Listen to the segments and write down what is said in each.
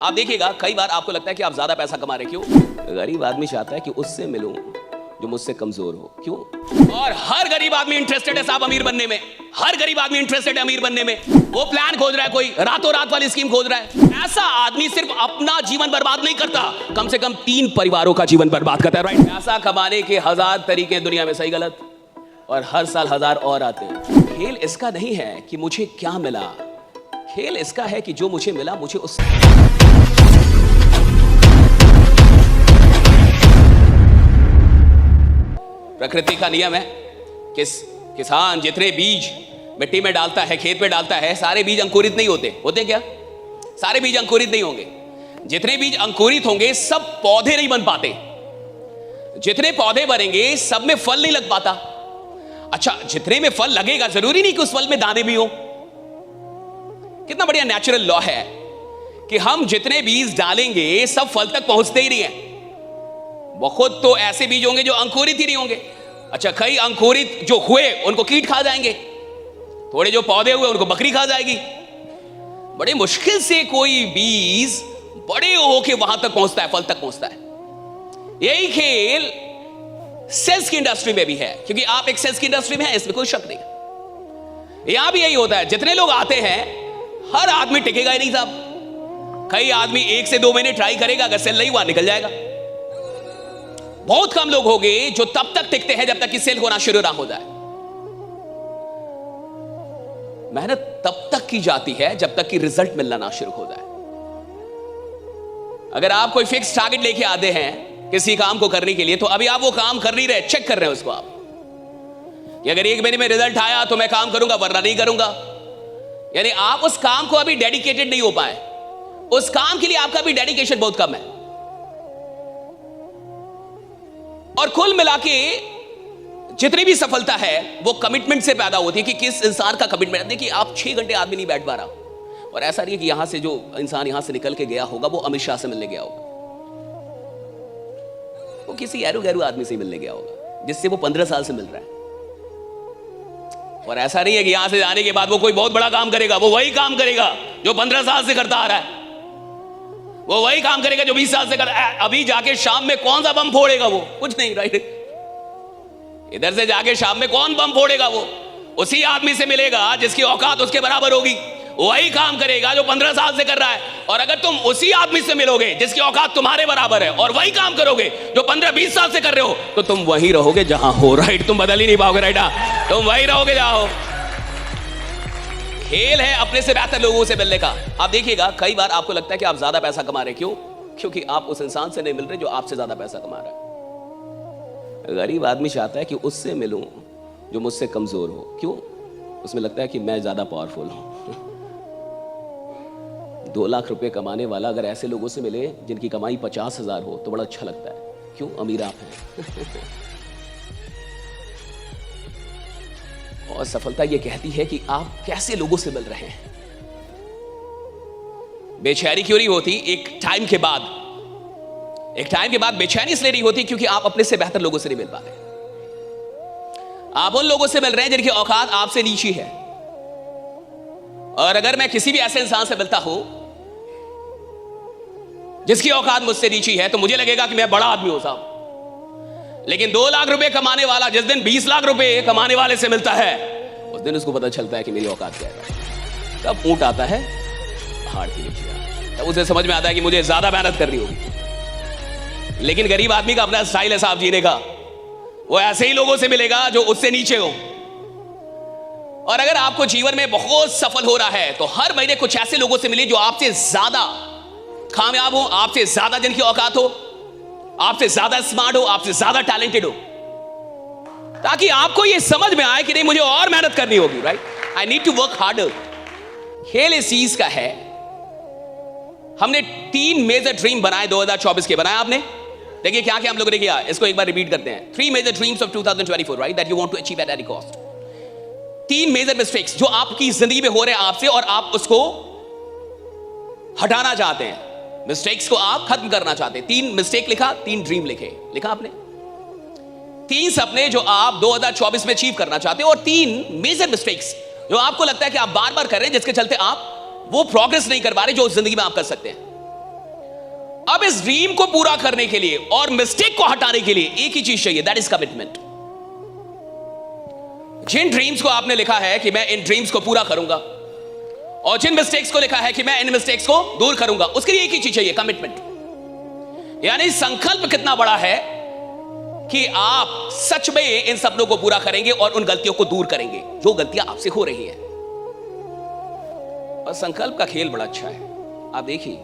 आप देखिएगा कई बार आपको लगता है कि आप ज्यादा पैसा कमा रहे, क्यों? गरीब आदमी चाहता है कि उससे मिलूं जो मुझसे कमजोर हो, क्यों? और हर गरीब आदमी इंटरेस्टेड है साहब अमीर बनने में। हर गरीब आदमी इंटरेस्टेड है अमीर बनने में। वो प्लान खोज रहा है, कोई रातों रात वाली स्कीम खोज रहा है। ऐसा आदमी सिर्फ अपना जीवन बर्बाद नहीं करता, कम से कम 3 परिवारों का जीवन बर्बाद करता है। राइट? पैसा कमाने के 1000 तरीके दुनिया में, सही गलत, और हर साल 1000 और आते हैं। खेल इसका नहीं है कि मुझे क्या मिला, खेल इसका है कि जो मुझे मिला मुझे उस प्रकृति का नियम है कि किसान जितने बीज मिट्टी में डालता है, खेत में डालता है, सारे बीज अंकुरित नहीं होते। होते क्या? सारे बीज अंकुरित नहीं होंगे। जितने बीज अंकुरित होंगे सब पौधे नहीं बन पाते। जितने पौधे बनेंगे सब में फल नहीं लग पाता। अच्छा, जितने में फल लगेगा जरूरी नहीं कि उस फल में दाने भी हो। कितना बढ़िया नेचुरल लॉ है कि हम जितने बीज डालेंगे सब फल तक पहुंचते ही नहीं है। बहुत तो ऐसे बीज होंगे जो अंकुरित ही नहीं होंगे। अच्छा, कई अंकुरित जो हुए उनको कीट खा जाएंगे, थोड़े जो पौधे हुए उनको बकरी खा जाएगी। बड़े मुश्किल से कोई बीज बड़े होके वहां तक पहुंचता है, फल तक पहुंचता है। यही खेल सेल्स की इंडस्ट्री में भी है, क्योंकि आप एक सेल्स की इंडस्ट्री में हैं, इसमें कोई शक नहीं। यहां भी यही होता है, जितने लोग आते हैं हर आदमी टिकेगा ही नहीं साहब। कई आदमी 1 से 2 महीने ट्राई करेगा, अगर सेल नहीं हुआ निकल जाएगा। बहुत कम लोग होंगे जो तब तक टिकते हैं जब तक कि सेल होना शुरू ना हो जाए। मेहनत तब तक की जाती है जब तक कि रिजल्ट मिलना ना शुरू हो जाए। अगर आप कोई फिक्स टारगेट लेके आते हैं किसी काम को करने के लिए, तो अभी आप वो काम कर नहीं रहे, चेक कर रहे हैं उसको आप कि अगर 1 महीने में रिजल्ट आया तो मैं काम करूंगा, वरना नहीं करूंगा। यानी आप उस काम को अभी डेडिकेटेड नहीं हो पाए। उस काम के लिए आपका भी डेडिकेशन बहुत कम है। और कुल मिला के जितनी भी सफलता है वो कमिटमेंट से पैदा होती है कि किस इंसान का कमिटमेंट। देखिए, आप 6 घंटे आदमी नहीं बैठ पा रहा, और ऐसा नहीं है कि यहां से जो इंसान यहां से निकल के गया होगा वो अमित शाह से मिलने गया होगा, वो किसी एरू गैरू आदमी से मिलने गया होगा जिससे वो 15 साल से मिल रहा है। और ऐसा नहीं है कि यहां से जाने के बाद वो कोई बहुत बड़ा काम करेगा। वो वही काम करेगा जो 15 साल से करता आ रहा है। वो वही काम करेगा जो 20 साल से कर। अभी जाके शाम में कौन सा बम फोड़ेगा? वो कुछ नहीं। राइट? इधर से जाके शाम में कौन बम फोड़ेगा? वो उसी आदमी से मिलेगा जिसकी औकात उसके बराबर होगी। वही काम करेगा जो 15 साल से कर रहा है। और अगर तुम उसी आदमी से मिलोगे जिसकी औकात तुम्हारे बराबर है और वही काम करोगे जो 15-20 साल से कर रहे हो, तो तुम वही रहोगे जहां हो। राइट? तुम बदल ही नहीं पाओगे। राइट? तुम वही रहोगे जहां हो। खेल है अपने से बेहतर लोगों से मिलने का। आप देखिएगा कई बार आपको लगता है कि आप ज्यादा पैसा कमा रहे, क्यों? क्योंकि आप उस इंसान से नहीं मिल रहे जो आपसे ज्यादा पैसा कमा रहा है। गरीब आदमी चाहता है कि उससे मिलूं जो मुझसे कमजोर हो, क्यों? उसमें लगता है कि मैं ज्यादा पावरफुल हूं। 2 लाख रुपए कमाने वाला अगर ऐसे लोगों से मिले जिनकी कमाई 50,000 हो तो बड़ा अच्छा लगता है, क्यों? अमीर आप हैं। और सफलता यह कहती है कि आप कैसे लोगों से मिल रहे हैं। बेचैनी क्यों नहीं होती? एक टाइम के बाद बेचैनी इसलिए नहीं होती क्योंकि आप अपने से बेहतर लोगों से नहीं मिल पा रहे। आप उन लोगों से मिल रहे हैं जिनकी औकात आपसे नीची है। और अगर मैं किसी भी ऐसे इंसान से मिलता हूं जिसकी औकात मुझसे नीची है, तो मुझे लगेगा कि मैं बड़ा आदमी हूं साहब। लेकिन 2 लाख रुपए कमाने वाला जिस दिन 20 लाख रुपए कमाने वाले से मिलता है, उस दिन उसको पता चलता है कि मेरी औकात क्या है। तब ऊंट आता है पहाड़ के नीचे, तब उसे समझ में आता है कि मुझे ज्यादा मेहनत करनी होगी। लेकिन गरीब आदमी का अपना स्टाइल है साहब जीने का। वो ऐसे ही लोगों से मिलेगा जो उससे नीचे हो। और अगर आपको जीवन में बहुत सफल हो रहा है, तो हर महीने कुछ ऐसे लोगों से मिले जो आपसे ज्यादा कामयाब हो, आपसे ज्यादा जिनकी औकात हो, आपसे ज्यादा स्मार्ट हो, आपसे ज्यादा टैलेंटेड हो, ताकि आपको यह समझ में आए कि नहीं, मुझे और मेहनत करनी होगी। Right? I need to work harder. खेल इस चीज का है। हमने 3 मेजर ड्रीम बनाए 2024 के। बनाया आपने? देखिए क्या क्या हम लोगों ने किया, इसको एक बार रिपीट करते हैं। 3 major dreams of 2024, right, that you want to achieve at any cost. 3 major mistakes जो आपकी जिंदगी में हो रहे हैं आपसे, और आप उसको हटाना चाहते हैं। मिस्टेक्स को आप खत्म करना चाहते हैं। 3 मिस्टेक लिखा, 3 ड्रीम लिखा आपने। 3 सपने जो आप 2024 में अचीव करना चाहते हैं, और 3 मेजर मिस्टेक्स जो आपको लगता है कि आप बार बार कर रहे हैं, जिसके चलते आप वो प्रोग्रेस नहीं कर पा रहे जो जिंदगी में आप कर सकते हैं। अब इस ड्रीम को पूरा करने के लिए और मिस्टेक को हटाने के लिए एक ही चीज चाहिए, दैट इज कमिटमेंट। जिन ड्रीम्स को आपने लिखा है कि मैं इन ड्रीम्स को पूरा करूंगा, और जिन मिस्टेक्स को लिखा है कि मैं इन मिस्टेक्स को दूर करूंगा, उसके लिए एक ही चीज चाहिए, कमिटमेंट। यानी संकल्प कितना बड़ा है कि आप सच में इन सपनों को पूरा करेंगे और उन गलतियों को दूर करेंगे जो गलतियां आपसे हो रही हैं। और संकल्प का खेल बड़ा अच्छा है। आप देखिए,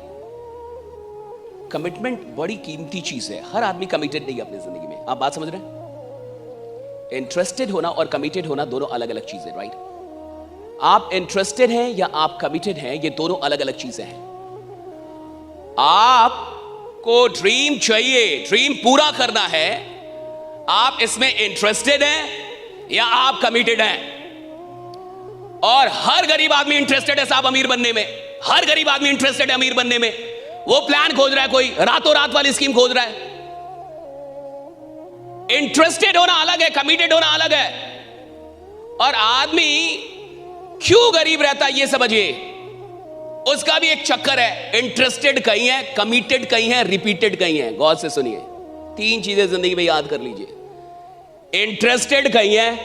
कमिटमेंट बड़ी कीमती चीज है। हर आदमी कमिटेड नहीं है अपनी जिंदगी में। आप बात समझ रहे हैं? इंटरेस्टेड होना और कमिटेड होना दोनों अलग अलग चीजें, राइट? आप इंटरेस्टेड हैं या आप कमिटेड हैं, ये दोनों अलग अलग चीजें हैं। आपको ड्रीम चाहिए, ड्रीम पूरा करना है, आप इसमें इंटरेस्टेड हैं या आप कमिटेड हैं? और हर गरीब आदमी इंटरेस्टेड है साहब अमीर बनने में। हर गरीब आदमी इंटरेस्टेड है अमीर बनने में। वो प्लान खोज रहा है, कोई रातों रात वाली स्कीम खोज रहा है। इंटरेस्टेड होना अलग है, कमिटेड होना अलग है। और आदमी क्यों गरीब रहता है ये समझिए, उसका भी एक चक्कर है। इंटरेस्टेड कहीं है, कमिटेड कहीं है, रिपीटेड कहीं है। गौर से सुनिए, 3 चीजें जिंदगी में याद कर लीजिए। इंटरेस्टेड कहीं है,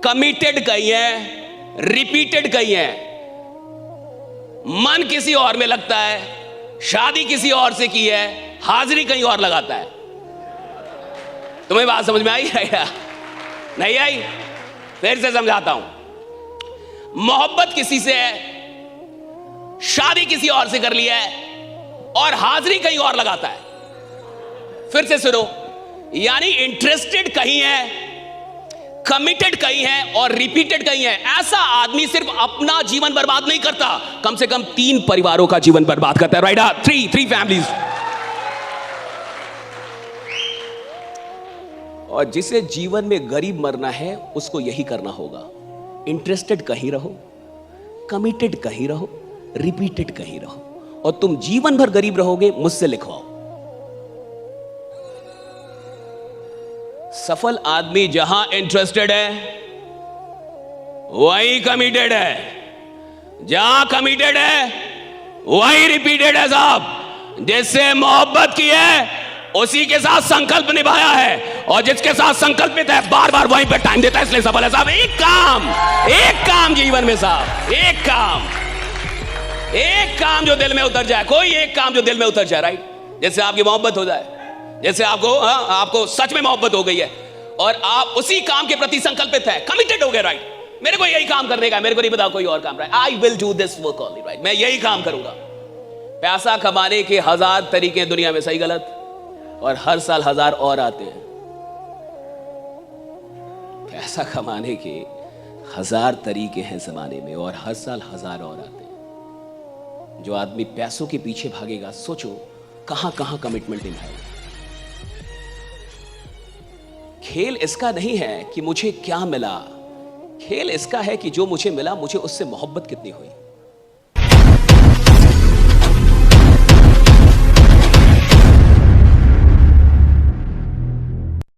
कमिटेड कहीं है, रिपीटेड कहीं है। मन किसी और में लगता है, शादी किसी और से की है, हाजिरी कहीं और लगाता है। तुम्हें बात समझ में आई है? नहीं आई? फिर से समझाता हूं। मोहब्बत किसी से है, शादी किसी और से कर लिया है, और हाजिरी कहीं और लगाता है। फिर से सुनो, यानी इंटरेस्टेड कहीं है, कमिटेड कहीं है, और रिपीटेड कहीं है। ऐसा आदमी सिर्फ अपना जीवन बर्बाद नहीं करता, कम से कम 3 परिवारों का जीवन बर्बाद करता है, राइट? 3 फैमिलीज। और जिसे जीवन में गरीब मरना है उसको यही करना होगा। इंटरेस्टेड कहीं रहो, कमिटेड कहीं रहो, रिपीटेड कहीं रहो, और तुम जीवन भर गरीब रहोगे। मुझसे लिखवाओ। सफल आदमी जहां इंटरेस्टेड है वही कमिटेड है, जहां कमिटेड है वही रिपीटेड है साहब। जिससे मोहब्बत की है उसी के साथ संकल्प निभाया है, और जिसके साथ संकल्पित है बार बार वहीं पे टाइम देता है, इसलिए सफल है साहब। एक काम जीवन में साहब, एक काम जो दिल में उतर जाए, कोई एक काम जो दिल में उतर जाए, राइट? जैसे आपकी मोहब्बत हो जाए, जैसे आपको सच में मोहब्बत हो गई है और आप उसी काम के प्रति संकल्पित है, कमिटेड हो गए, राइट? मेरे को यही काम करने का है, मेरे को नहीं पता कोई और काम, right? I will do this work only, right? मैं यही काम करूंगा। पैसा कमाने के 1000 तरीके हैं दुनिया में, सही गलत, और हर साल 1000 और आते हैं। पैसा कमाने के 1000 तरीके हैं जमाने में, और हर साल 1000 और आते हैं। जो आदमी पैसों के पीछे भागेगा, सोचो कहां कहां कमिटमेंट निभाएगा। खेल इसका नहीं है कि मुझे क्या मिला, खेल इसका है कि जो मुझे मिला मुझे उससे मोहब्बत कितनी हुई।